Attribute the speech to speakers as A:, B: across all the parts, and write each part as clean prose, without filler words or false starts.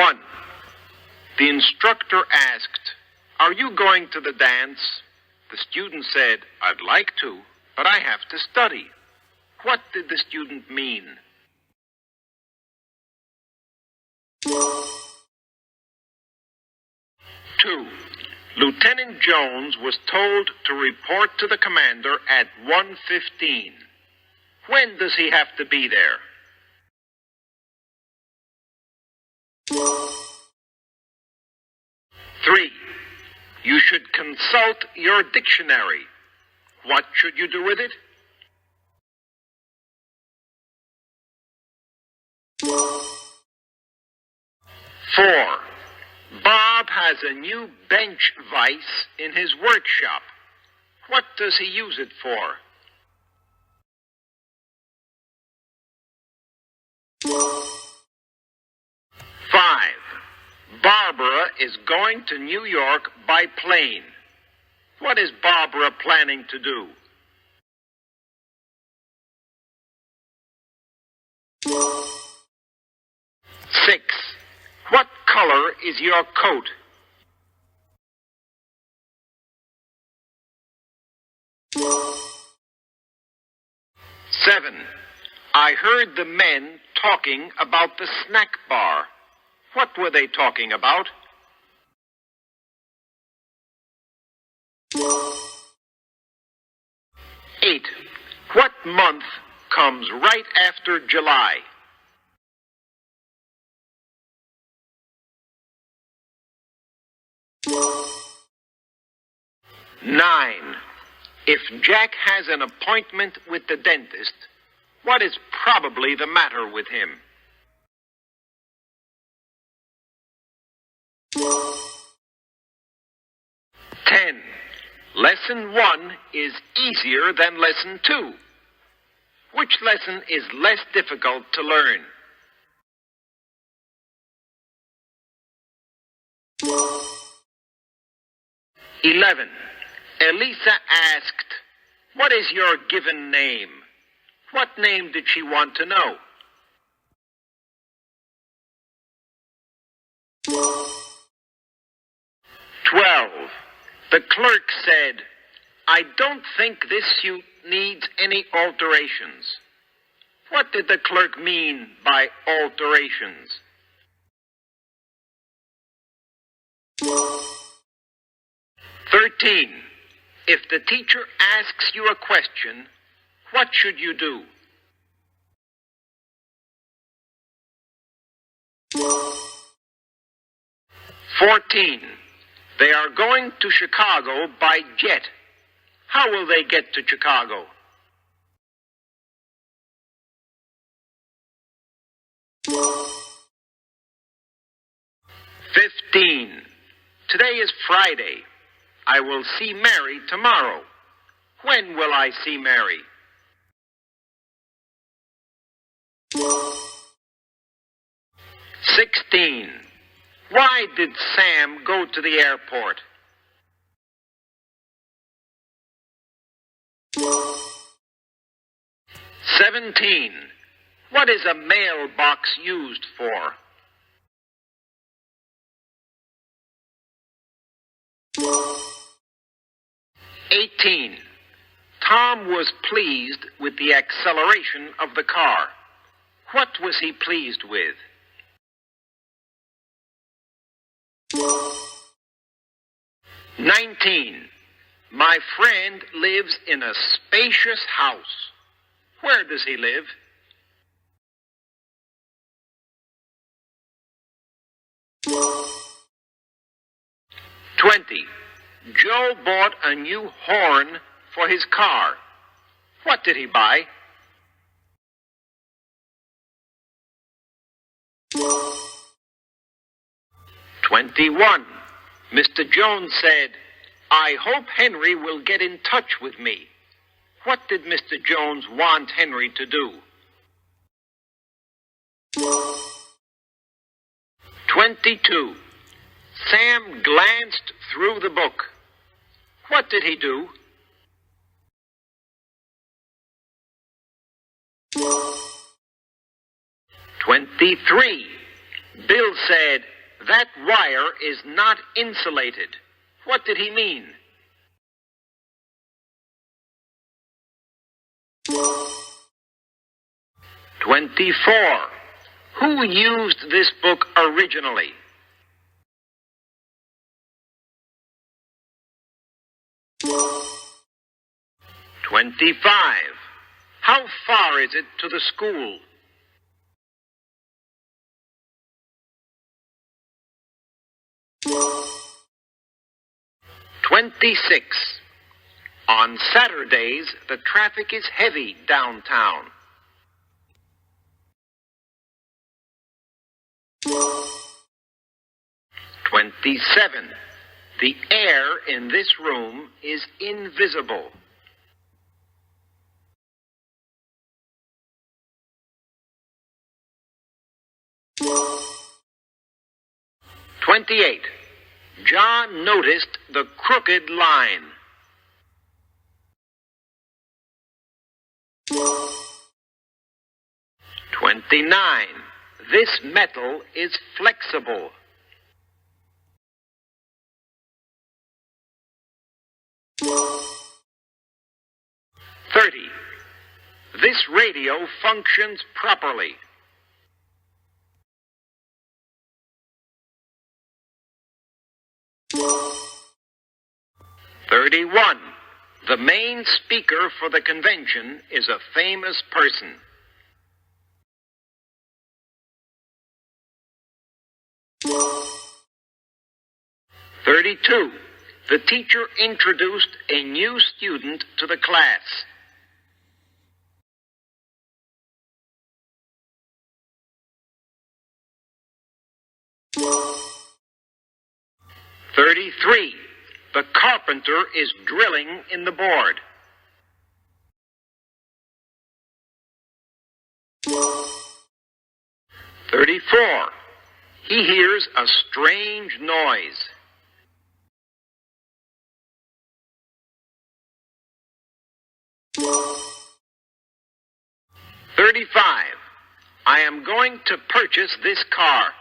A: 1. The instructor asked, "Are you going to the dance?" The student said, "I'd like to, but I have to study." What did the student mean? 2. Lieutenant Jones was told to report to the commander at 1:15. When does he have to be there? 3. You should consult your dictionary. What should you do with it? 4. Bob has a new bench vise in his workshop. What does he use it for? 5. Barbara is going to New York by plane. What is Barbara planning to do? 6. What color is your coat? 7. I heard the men talking about the snack bar. What were they talking about? 8. What month comes right after July? 9. If Jack has an appointment with the dentist, what is probably the matter with him? 10. Lesson 1 is easier than Lesson 2. Which lesson is less difficult to learn? 11. Elisa asked, "What is your given name?" What name did she want to know? 12. The clerk said, "I don't think this suit needs any alterations." What did the clerk mean by alterations? 13. If the teacher asks you a question, what should you do? 14. They are going to Chicago by jet. How will they get to Chicago? 15. Today is Friday. I will see Mary tomorrow. When will I see Mary? 16. Why did Sam go to the airport? 17. What is a mailbox used for? 18. Tom was pleased with the acceleration of the car. What was he pleased with? 19. My friend lives in a spacious house. Where does he live? 20. Joe bought a new horn for his car. What did he buy? 21. Mr. Jones said, "I hope Henry will get in touch with me." What did Mr. Jones want Henry to do? 22. Sam glanced through the book. What did he do? 23. Bill said, "That wire is not insulated." What did he mean? "24. Who used this book originally?" "25. How far is it to the school?" "26. On Saturdays, the traffic is heavy downtown." "27. The air in this room is invisible." "28. John noticed the crooked line." "29. This metal is flexible." "30. This radio functions properly." "31. The main speaker for the convention is a famous person." "32. The teacher introduced a new student to the class." "33. The carpenter is drilling in the board." "34. He hears a strange noise." "35. I am going to purchase this car."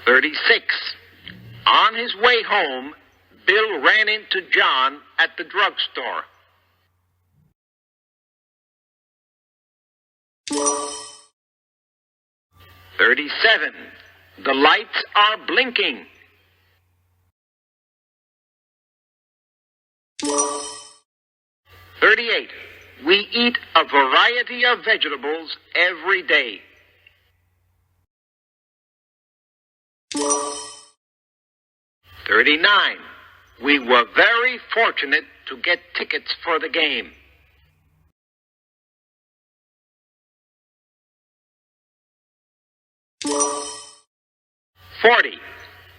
A: "36. On his way home, Bill ran into John at the drugstore." "37. The lights are blinking." "38. We eat a variety of vegetables every day." "39. We were very fortunate to get tickets for the game." "40.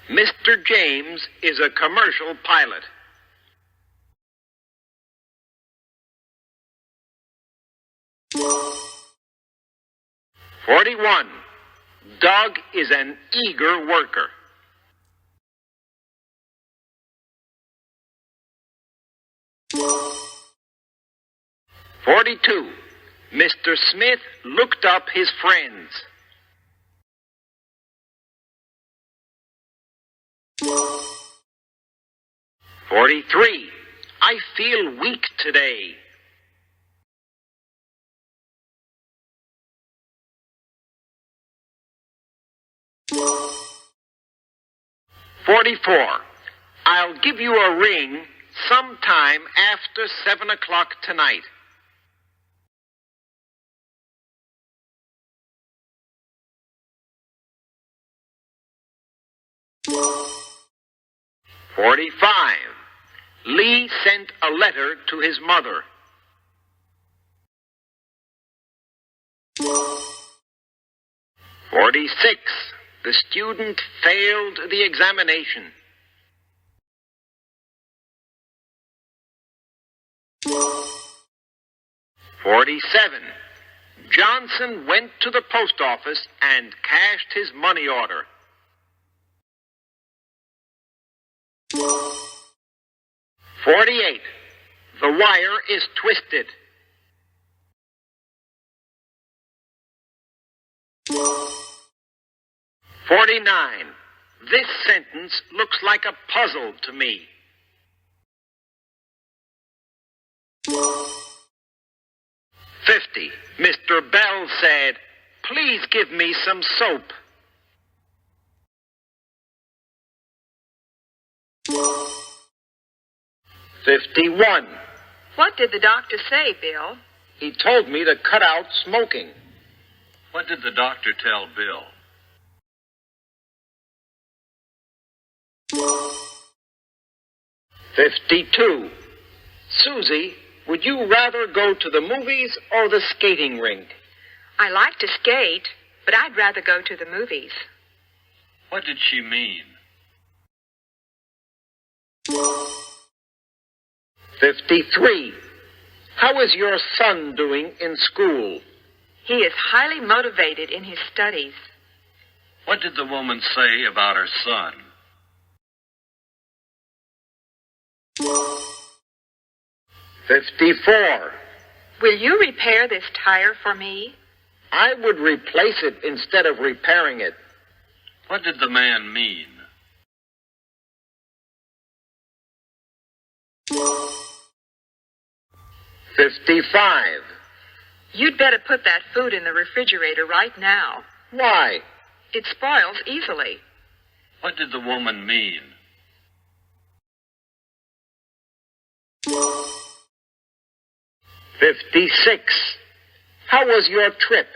A: Mr. James is a commercial pilot." 41. Doug is an eager worker. 42. Mr. Smith looked up his friends. 43. I feel weak today. 44. I'll give you a ring sometime after 7 o'clock tonight. 45. Lee sent a letter to his mother. 46. The student failed the examination. 47. Johnson went to the post office and cashed his money order. 48. The wire is twisted. 49. This sentence looks like a puzzle to me. 50. Mr. Bell said, "Please give me some soap." 51.
B: What did the doctor say, Bill?
A: He told me to cut out smoking.
C: What did the doctor tell Bill?
A: 52. Susie, would you rather go to the movies or the skating rink?
B: I like to skate, but I'd rather go to the movies.
C: What did she mean?
A: 53. How is your son doing in school?
B: He is highly motivated in his studies.
C: What did the woman say about her son?
A: 54.
B: Will you repair this tire for me?
A: I would replace it instead of repairing it.
C: What did the man mean?
A: 55.
B: You'd better put that food in the refrigerator right now.
A: Why?
B: It spoils easily.
C: What did the woman mean?
A: 56. How was your trip?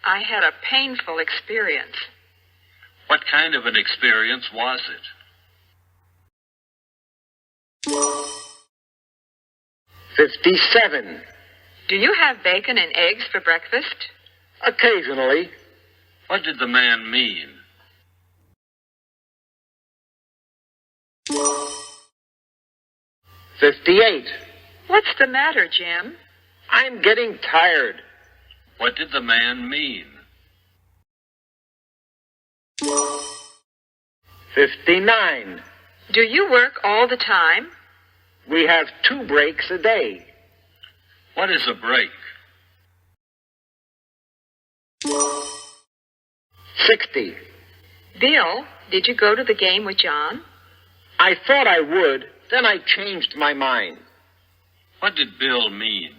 B: I had a painful experience.
C: What kind of an experience was it?
A: 57.
B: Do you have bacon and eggs for breakfast?
A: Occasionally.
C: What did the man mean?
A: 58.
B: What's the matter, Jim?
A: I'm getting tired.
C: What did the man mean?
A: 59.
B: Do you work all the time?
A: We have 2 breaks a day.
C: What is a break?
A: 60.
B: Bill, did you go to the game with John?
A: I thought I would, then I changed my mind.
C: What did Bill mean?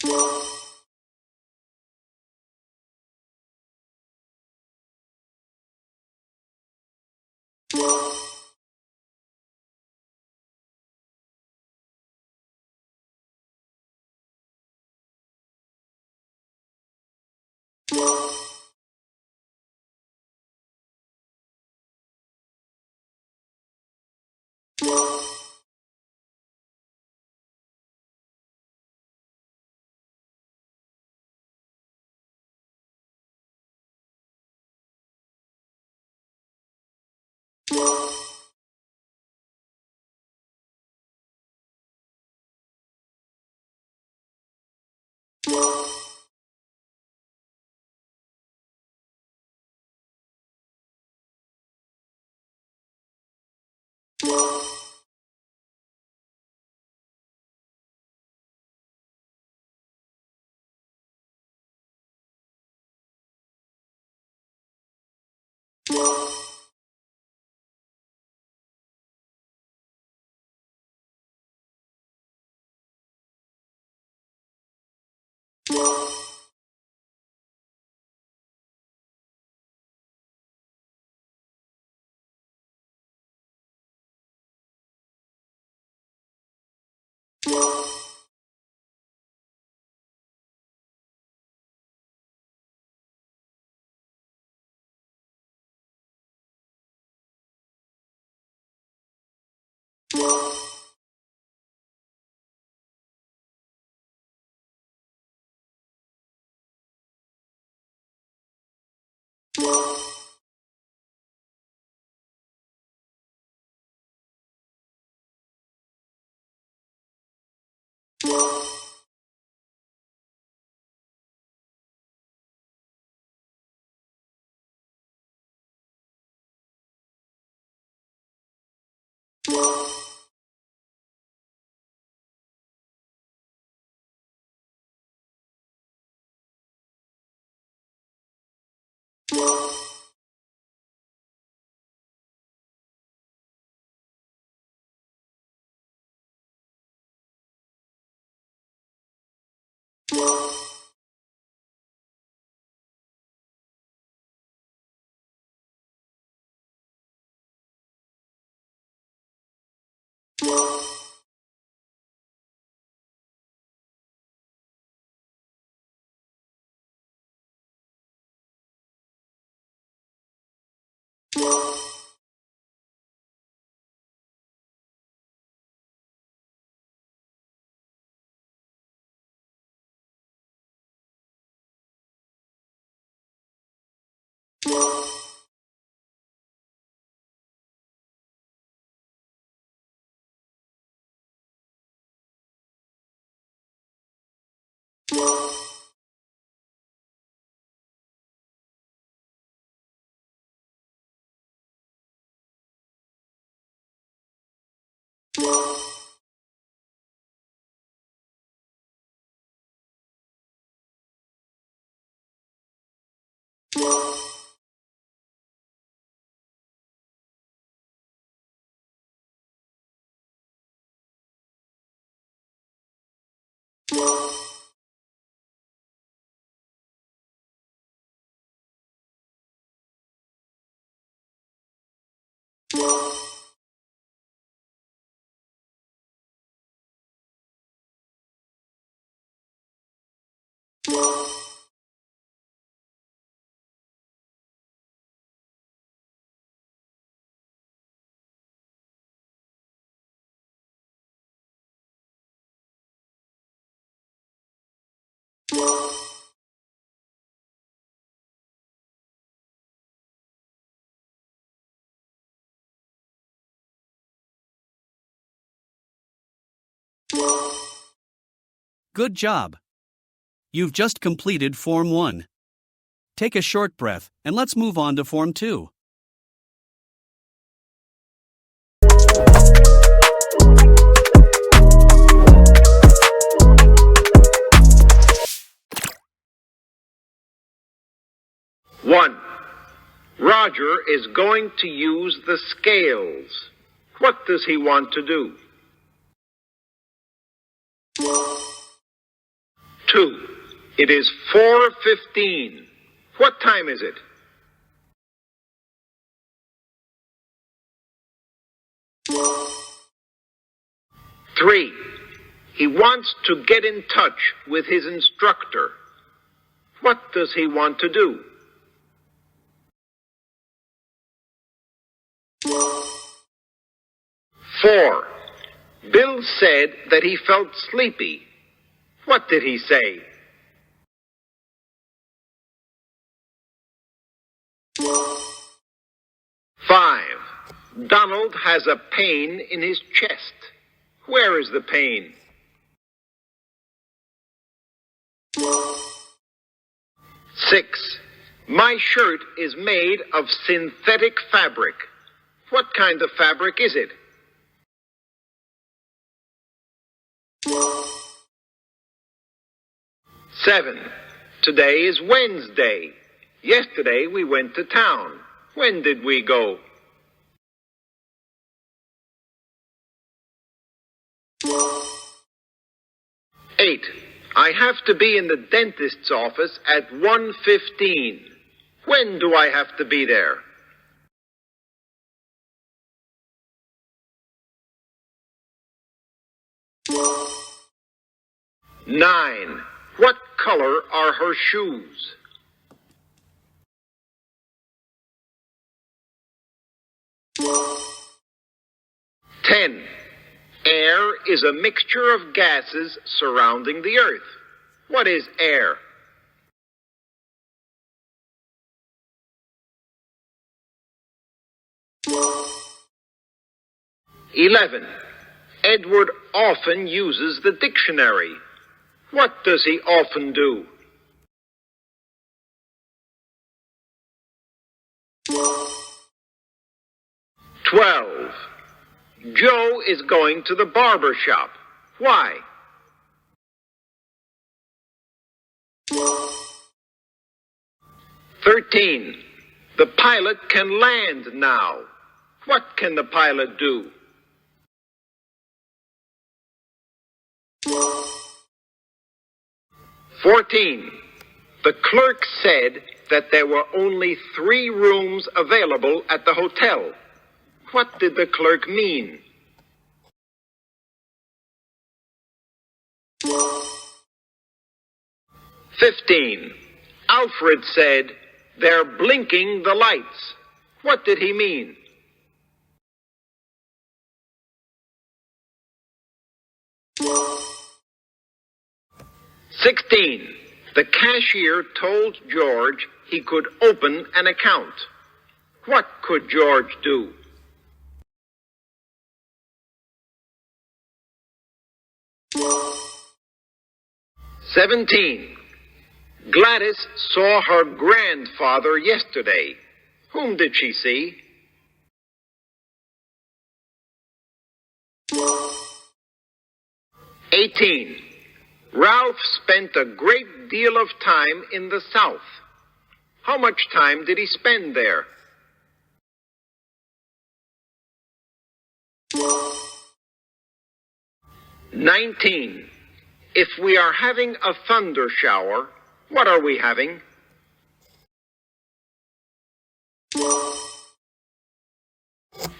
A: 60.
D: Good job! You've just completed Form 1. Take a short breath and let's move on to Form 2.
A: One. Roger is going to use the scales. What does he want to do? 2. It is 4:15. What time is it? 3. He wants to get in touch with his instructor. What does he want to do? 4. Bill said that he felt sleepy. What did he say? 5. Donald has a pain in his chest. Where is the pain? 6. My shirt is made of synthetic fabric. What kind of fabric is it? 7. Today is Wednesday. Yesterday we went to town. When did we go? 8. I have to be in the dentist's office at 1:15. When do I have to be there? 9. What color are her shoes? 10. Air is a mixture of gases surrounding the earth. What is air? 11. Edward often uses the dictionary. What does he often do? 12. Joe is going to the barber shop. Why? 13. The pilot can land now. What can the pilot do? 14. The clerk said that there were only 3 rooms available at the hotel. What did the clerk mean? 15. Alfred said, "They're blinking the lights." What did he mean? 16. The cashier told George he could open an account. What could George do? 17. Gladys saw her grandfather yesterday. Whom did she see? 18. Ralph spent a great deal of time in the South. How much time did he spend there? 19. If we are having a thunder shower, what are we having?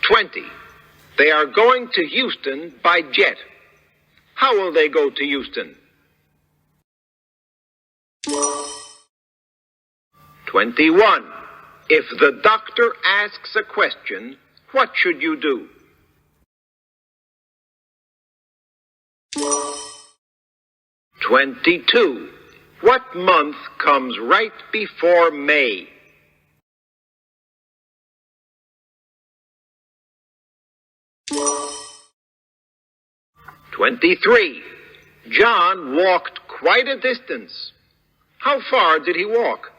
A: 20. They are going to Houston by jet. How will they go to Houston? 21. If the doctor asks a question, what should you do? 22. What month comes right before May? 23. John walked quite a distance. How far did he walk?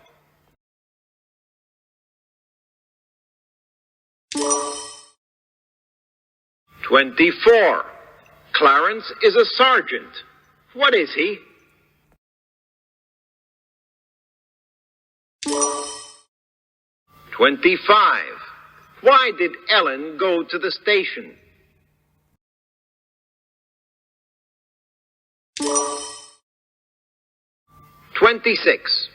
A: 24. Clarence is a sergeant. What is he? 25. Why did Ellen go to the station? 26.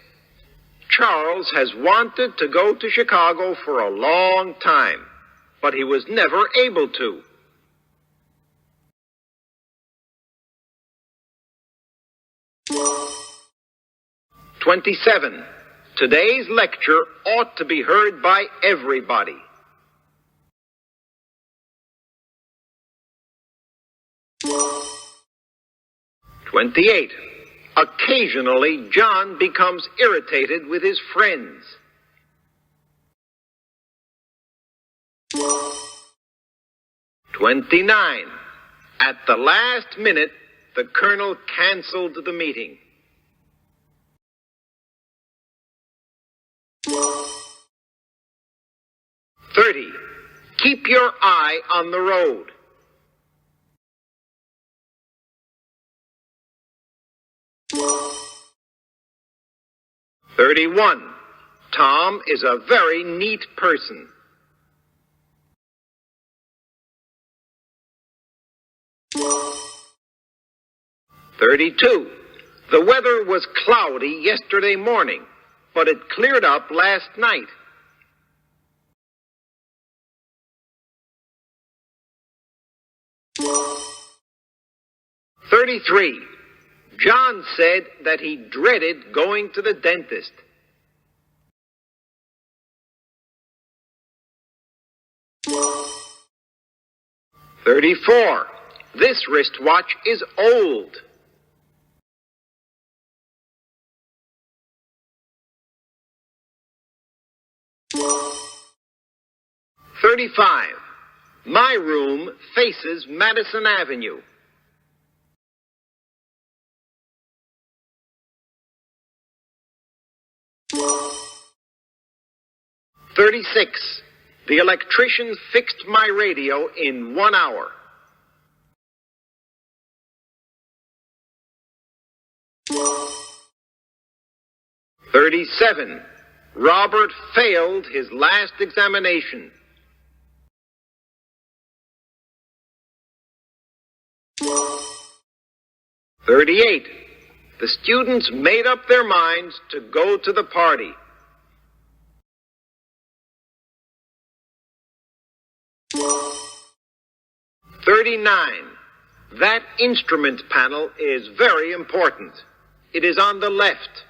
A: Charles has wanted to go to Chicago for a long time, but he was never able to. 27. Today's lecture ought to be heard by everybody. 28. Occasionally, John becomes irritated with his friends. 29. At the last minute, the colonel canceled the meeting. 30. Keep your eye on the road. 31. Tom is a very neat person. 32. The weather was cloudy yesterday morning, but it cleared up last night. 33. John said that he dreaded going to the dentist. 34. This wristwatch is old. 35. My room faces Madison Avenue. 36. The electrician fixed my radio in 1 hour. 37. Robert failed his last examination. 38. The students made up their minds to go to the party. 39. That instrument panel is very important. It is on the left.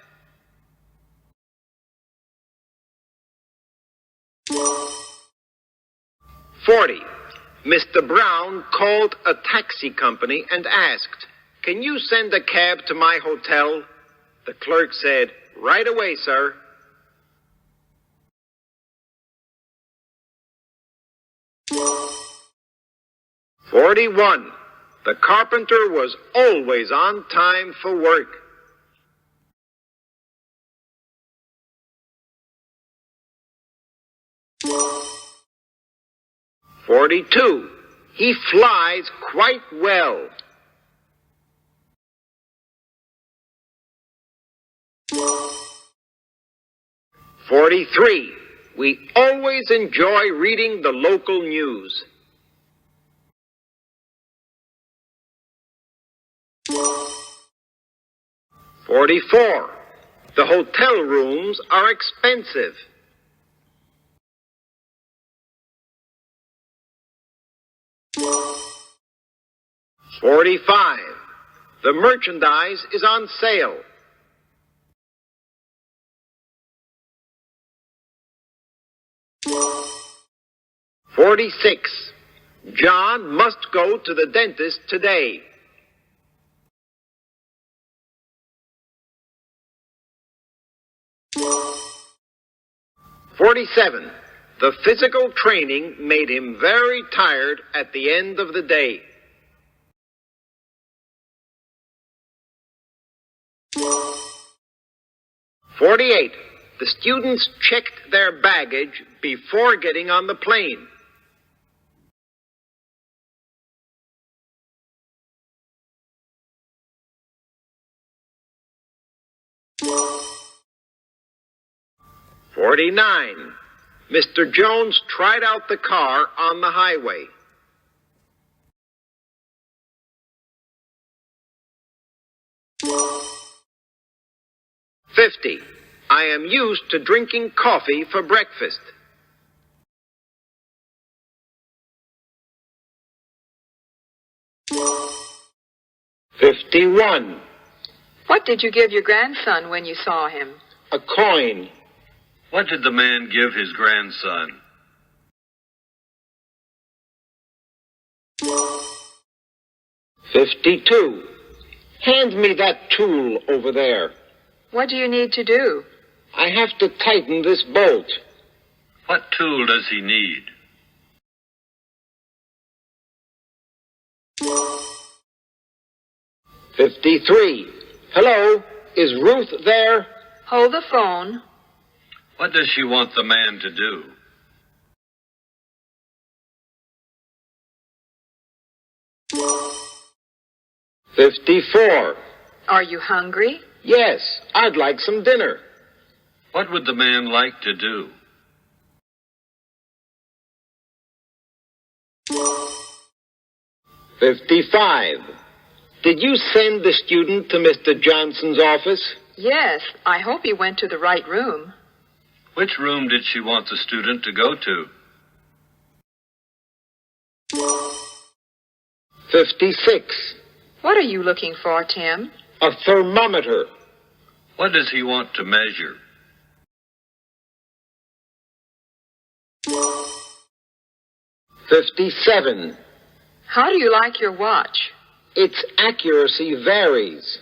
A: 40. Mr. Brown called a taxi company and asked, "Can you send a cab to my hotel?" The clerk said, "Right away, sir." 41. The carpenter was always on time for work. 42. He flies quite well. 43. We always enjoy reading the local news. 44. The hotel rooms are expensive. 45. The merchandise is on sale. 46. John must go to the dentist today. 47. The physical training made him very tired at the end of the day. 48. The students checked their baggage before getting on the plane. 49. Mr. Jones tried out the car on the highway. 50. I am used to drinking coffee for breakfast. 51.
B: What did you give your grandson when you saw him?
A: A coin.
C: What did the man give his grandson?
A: $52. Hand me that tool over there.
B: What do you need to do?
A: I have to tighten this bolt.
C: What tool does he need?
A: $53. Hello, is Ruth there?
B: Hold the phone.
C: What does she want the man to do?
A: $54.
B: Are you hungry?
A: Yes, I'd like some dinner.
C: What would the man like to do?
A: $55. Did you send the student to Mr. Johnson's office?
B: Yes, I hope he went to the right room.
C: Which room did she want the student to go to?
A: 56.
B: What are you looking for, Tim?
A: A thermometer.
C: What does he want to measure?
A: $57.
B: How do you like your watch?
A: Its accuracy varies.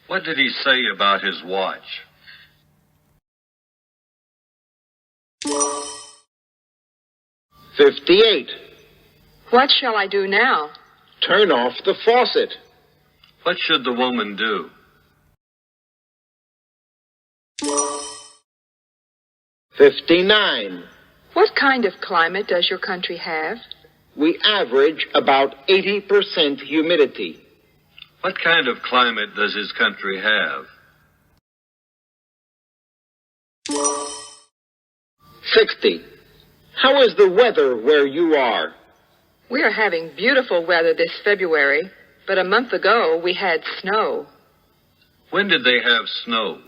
C: What did he say about his watch?
A: $58.
B: What shall I do now?
A: Turn off the faucet.
C: What should the woman do?
A: $59.
B: What kind of climate does your country have?
A: We average about 80% humidity.
C: What kind of climate does his country have?
A: 60. How is the weather where you are?
B: We are having beautiful weather this February, but a month ago we had snow.
C: When did they have snow?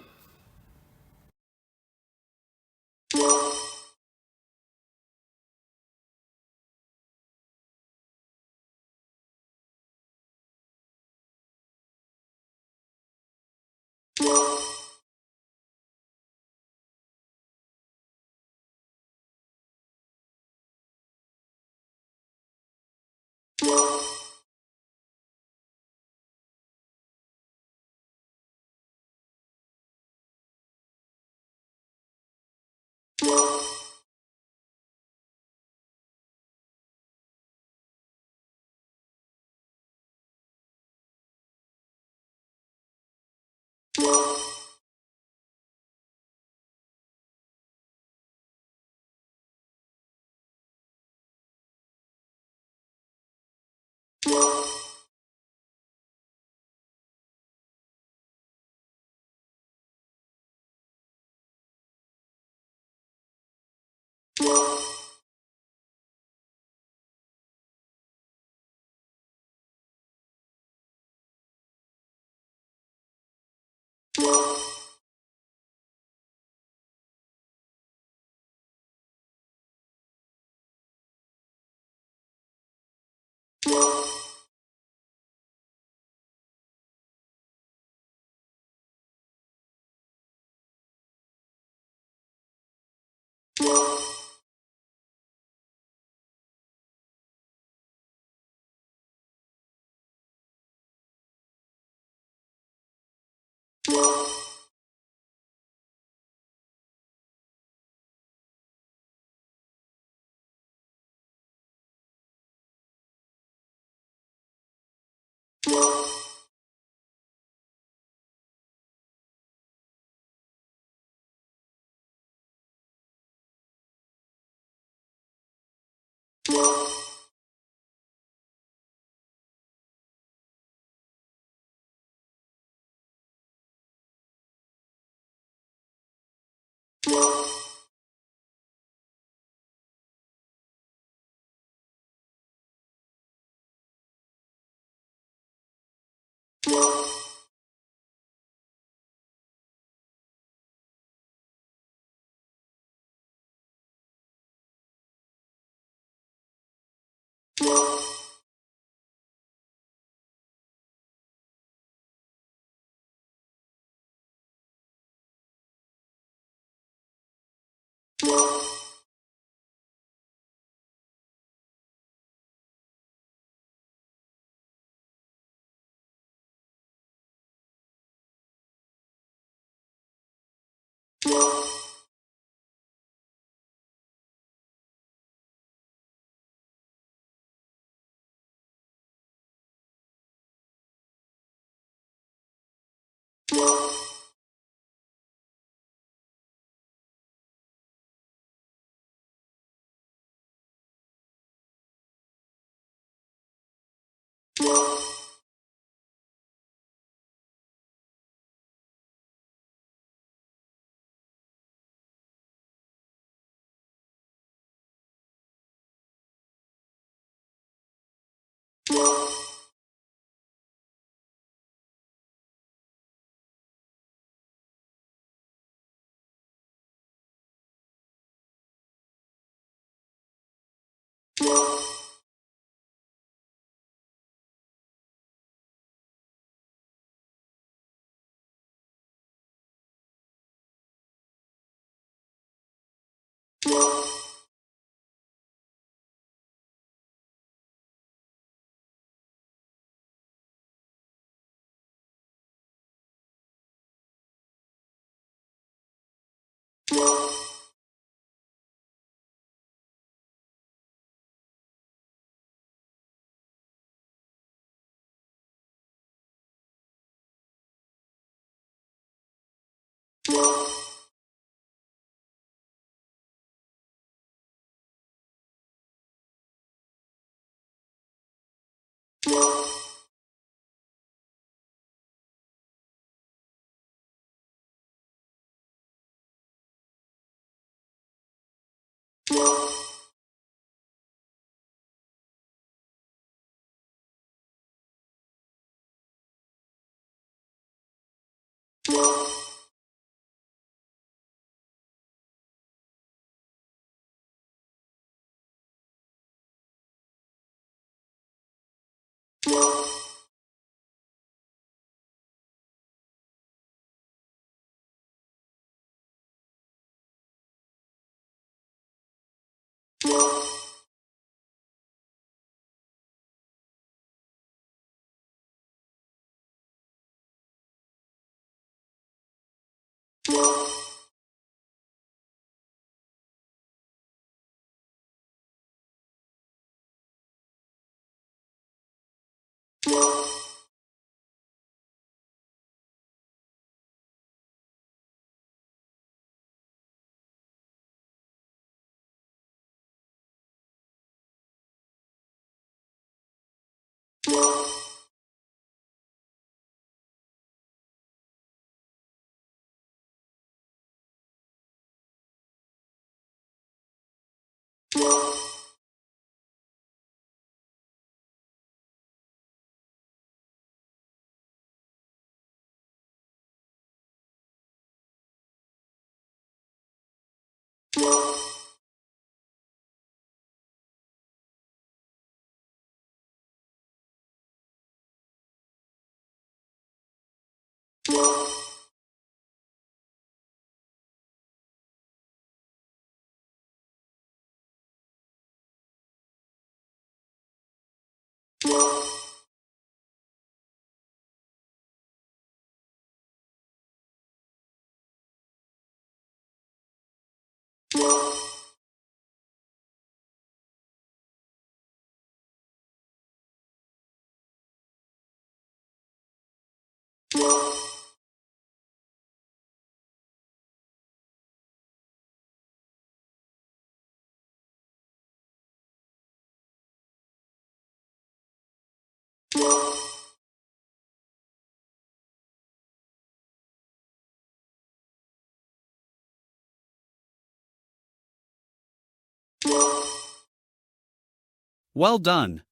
D: Well done.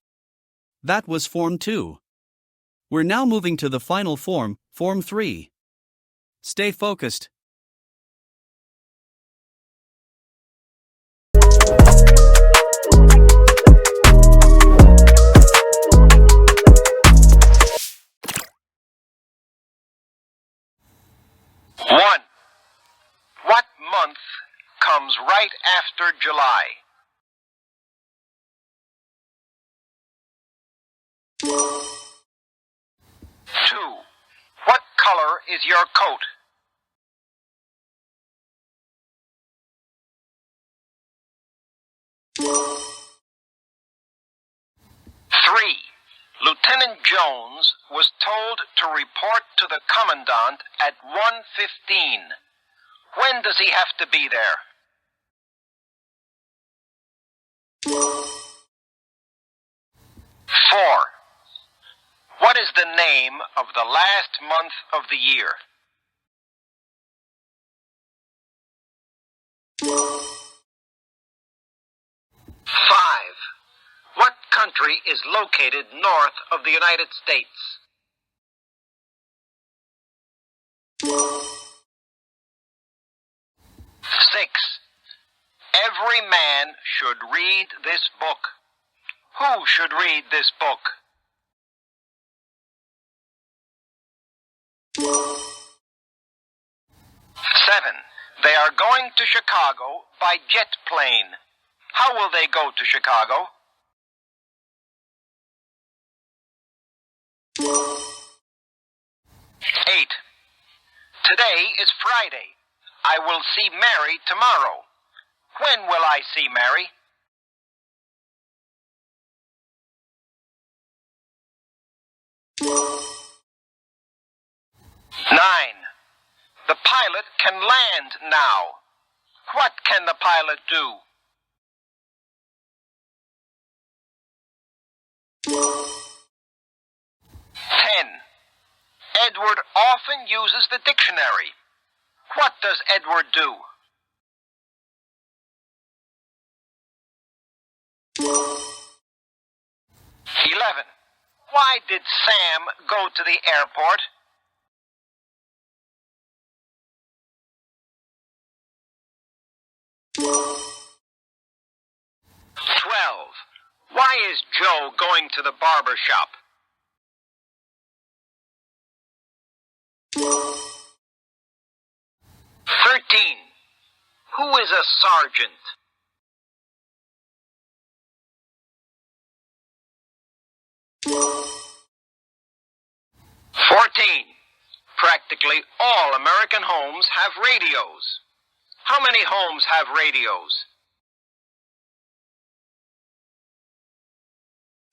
D: That was Form 2. We're now moving to the final form, Form 3. Stay focused.
A: One. What month comes right after July? 2. What color is your coat? 3. Lieutenant Jones was told to report to the commandant at 1:15. When does he have to be there? 4. What is the name of the last month of the year? 5. What country is located north of the United States? 6. Every man should read this book. Who should read this book? 7. They are going to Chicago by jet plane. How will they go to Chicago? 8. Today is Friday. I will see Mary tomorrow. When will I see Mary? 9. The pilot can land now. What can the pilot do? 10. Edward often uses the dictionary. What does Edward do? 11. Why did Sam go to the airport? 12. Why is Joe going to the barber shop? 13. Who is a sergeant? 14. Practically all American homes have radios. How many homes have radios?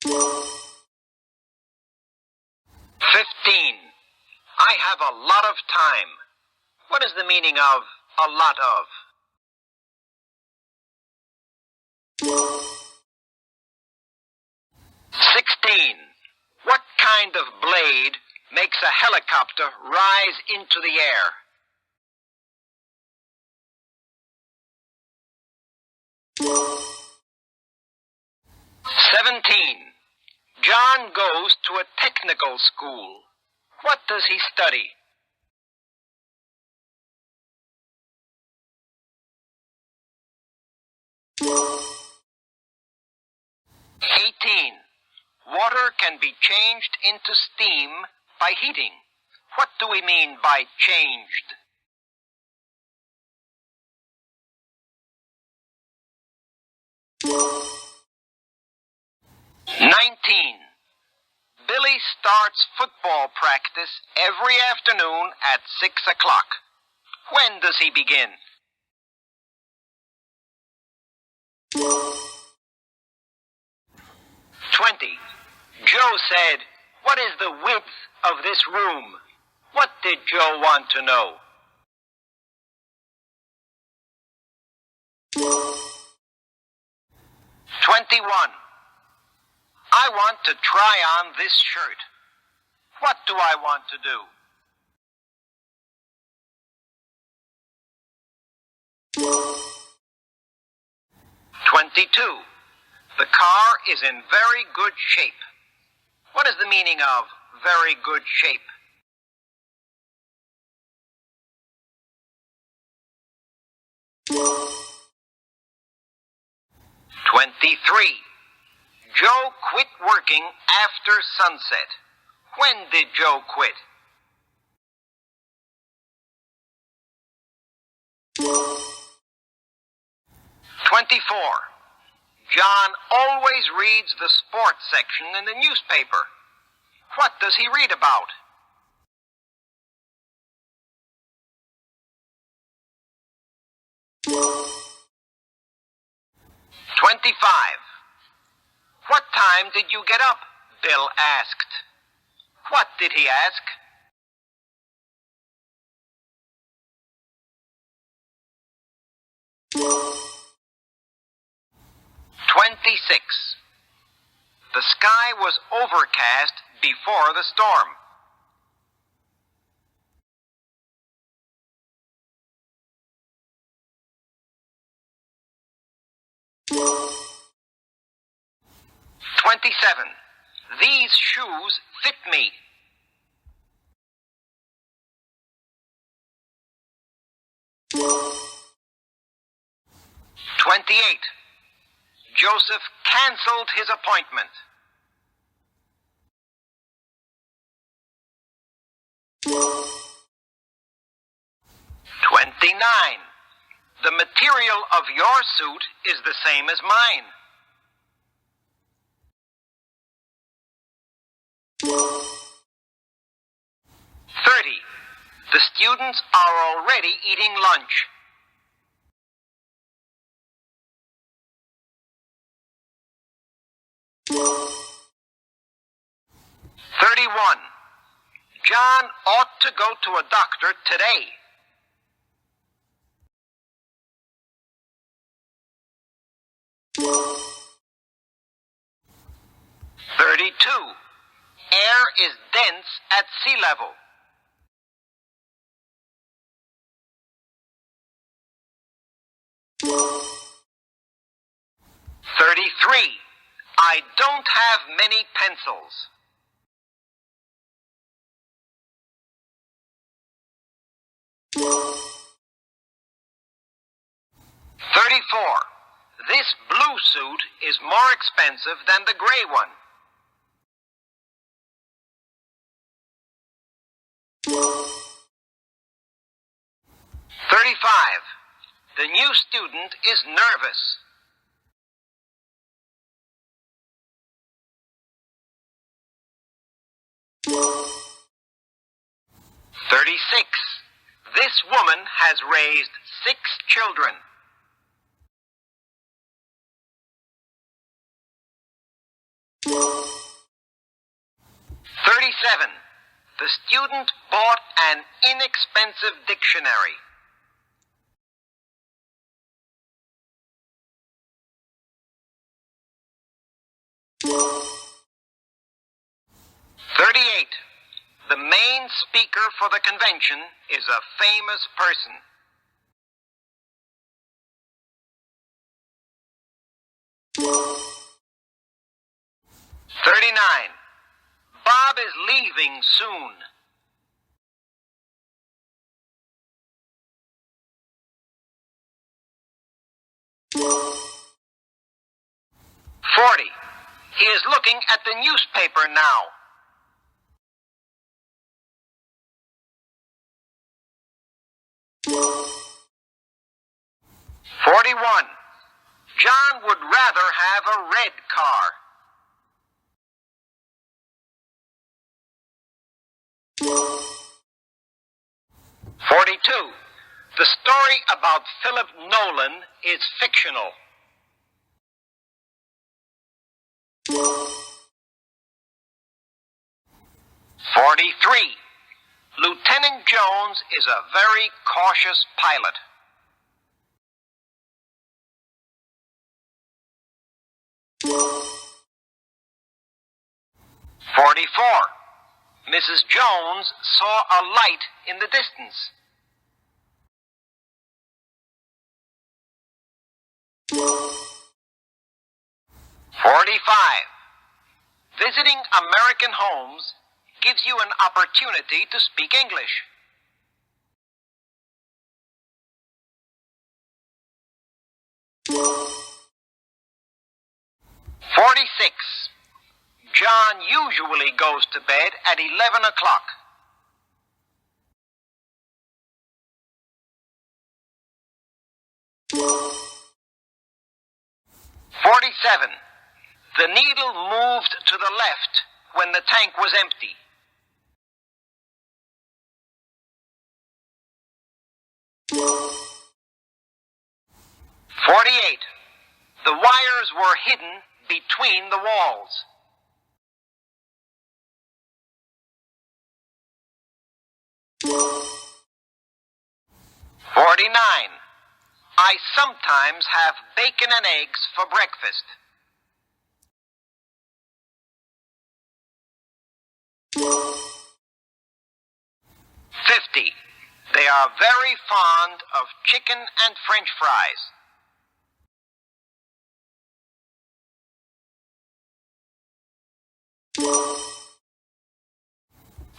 A: 15. I have a lot of time. What is the meaning of a lot of? 16. What kind of blade makes a helicopter rise into the air? 17. John goes to a technical school. What does he study? 18. Water can be changed into steam by heating. What do we mean by changed? 19. Billy starts football practice every afternoon at 6 o'clock. When does he begin? 20. Joe said, "What is the width of this room?" What did Joe want to know? 21. I want to try on this shirt. What do I want to do? 22. The car is in very good shape. What is the meaning of very good shape? 23. Joe quit working after sunset. When did Joe quit? 24. John always reads the sports section in the newspaper. What does he read about? 25. What time did you get up? Bill asked. What did he ask? 26. The sky was overcast before the storm. 27. These shoes fit me. 28. Joseph canceled his appointment. 29. The material of your suit is the same as mine. 30. The students are already eating lunch. 31. John ought to go to a doctor today. 32. Air is dense at sea level. 33. I don't have many pencils. 34. This blue suit is more expensive than the gray one. 35. The new student is nervous. 36. This woman has raised 6 children. 37. The student bought an inexpensive dictionary. 38. The main speaker for the convention is a famous person. 39. Bob is leaving soon. 40. He is looking at the newspaper now. 41. John would rather have a red car. 42. The story about Philip Nolan is fictional. 43. Lieutenant Jones is a very cautious pilot. 44. Mrs. Jones saw a light in the distance. 45. Visiting American homes gives you an opportunity to speak English. 46. John usually goes to bed at 11 o'clock. 47. The needle moved to the left when the tank was empty. 48. The wires were hidden between the walls. 49. I sometimes have bacon and eggs for breakfast. 50. They are very fond of chicken and French fries.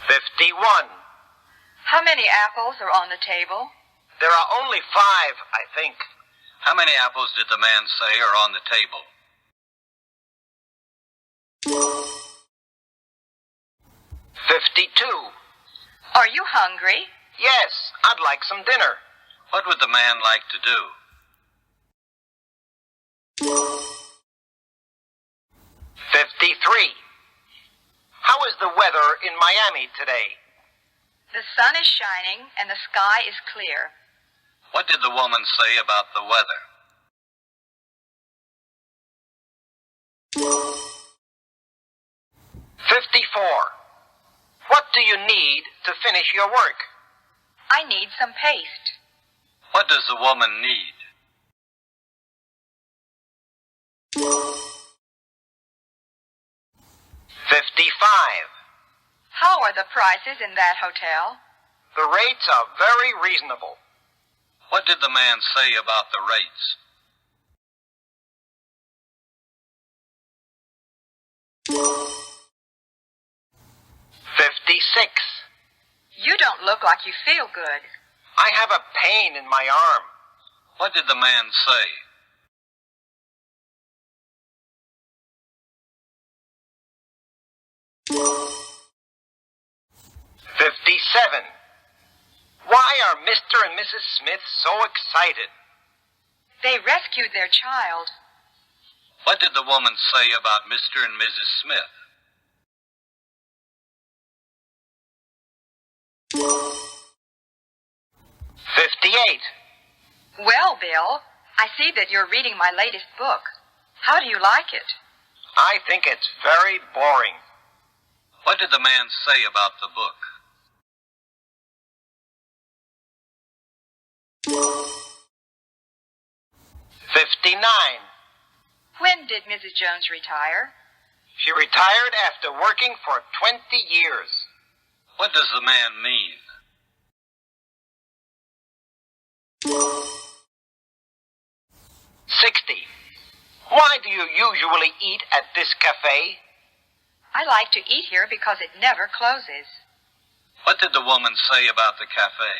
A: 51.
B: How many apples are on the table?
A: There are only 5, I think.
C: How many apples did the man say are on the table?
A: 52.
B: Are you hungry?
A: Yes, I'd like some dinner.
C: What would the man like to do?
A: 53. How is the weather in Miami today?
B: The sun is shining and the sky is clear.
C: What did the woman say about the weather?
A: 54. What do you need to finish your work?
B: I need some paste.
C: What does the woman need?
A: 55.
B: How are the prices in that hotel?
A: The rates are very reasonable.
C: What did the man say about the rates?
A: 56.
B: You don't look like you feel good.
A: I have a pain in my arm.
C: What did the man say?
A: 57. Why are Mr. and Mrs. Smith so excited?
B: They rescued their child.
C: What did the woman say about Mr. and Mrs. Smith?
A: 58.
B: Well, Bill, I see that you're reading my latest book. How do you like it?
A: I think it's very boring.
C: What did the man say about the book?
A: 59.
B: When did Mrs. Jones retire?
A: She retired after working for 20 years.
C: What does the man mean?
A: 60. Why do you usually eat at this cafe?
B: I like to eat here because it never closes.
C: What did the woman say about the cafe?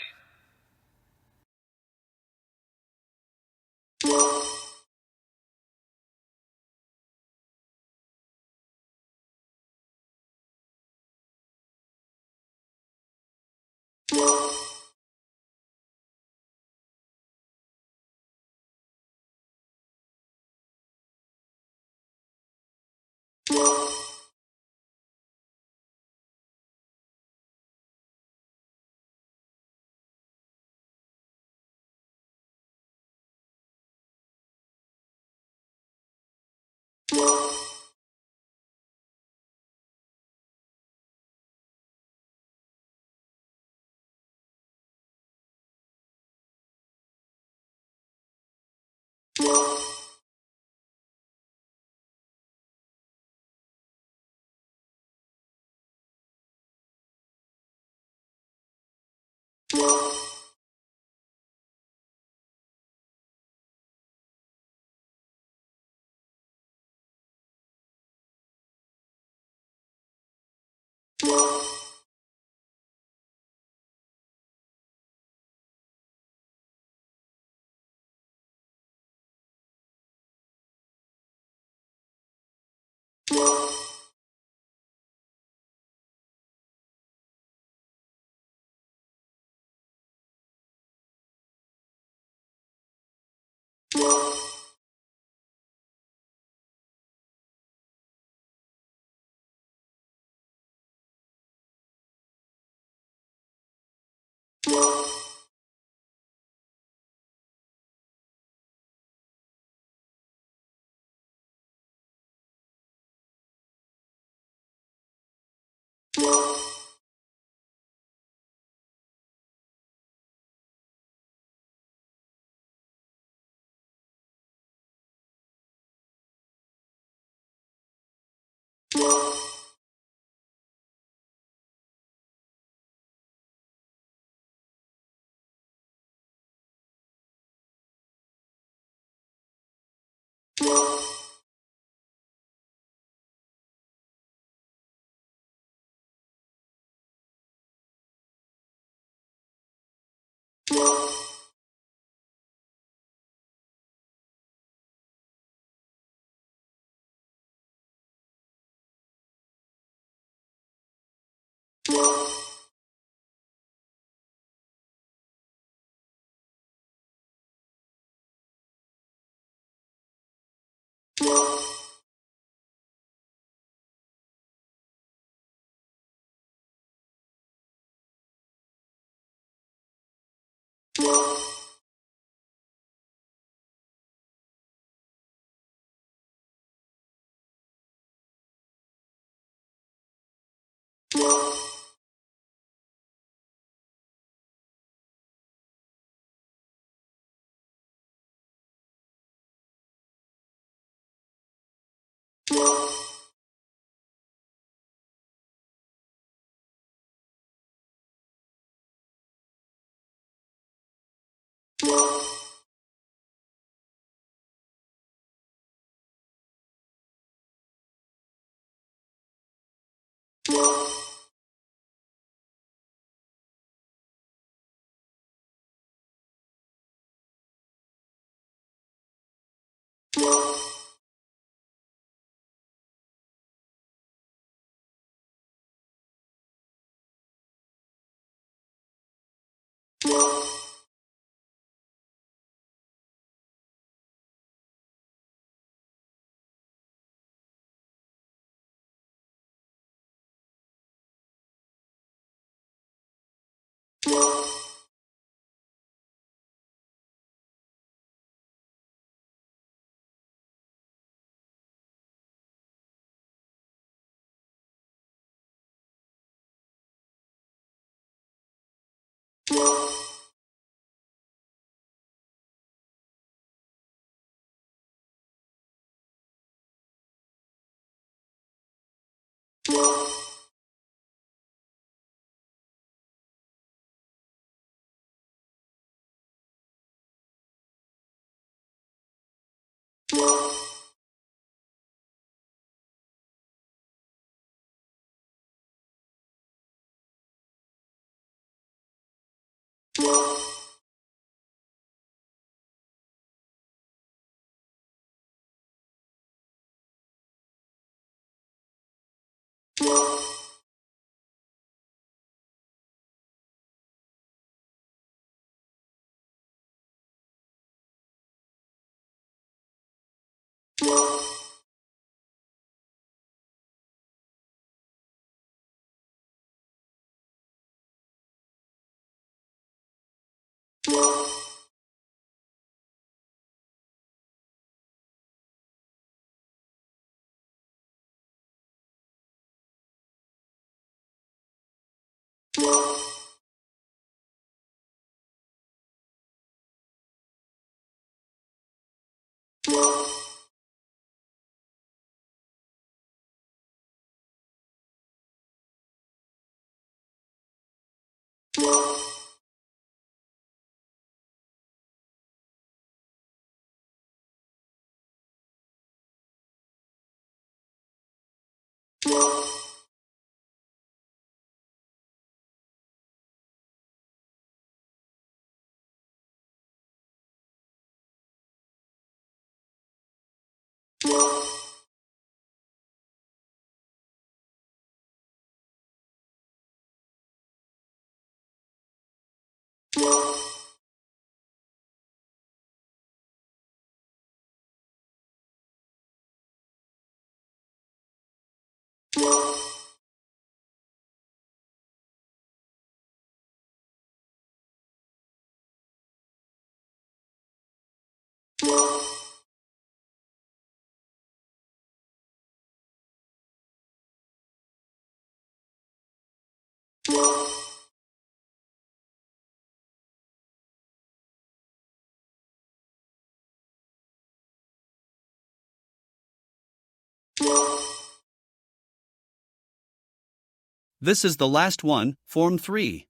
D: This is the last one, Form 3.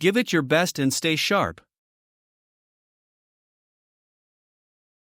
D: Give it your best and stay sharp.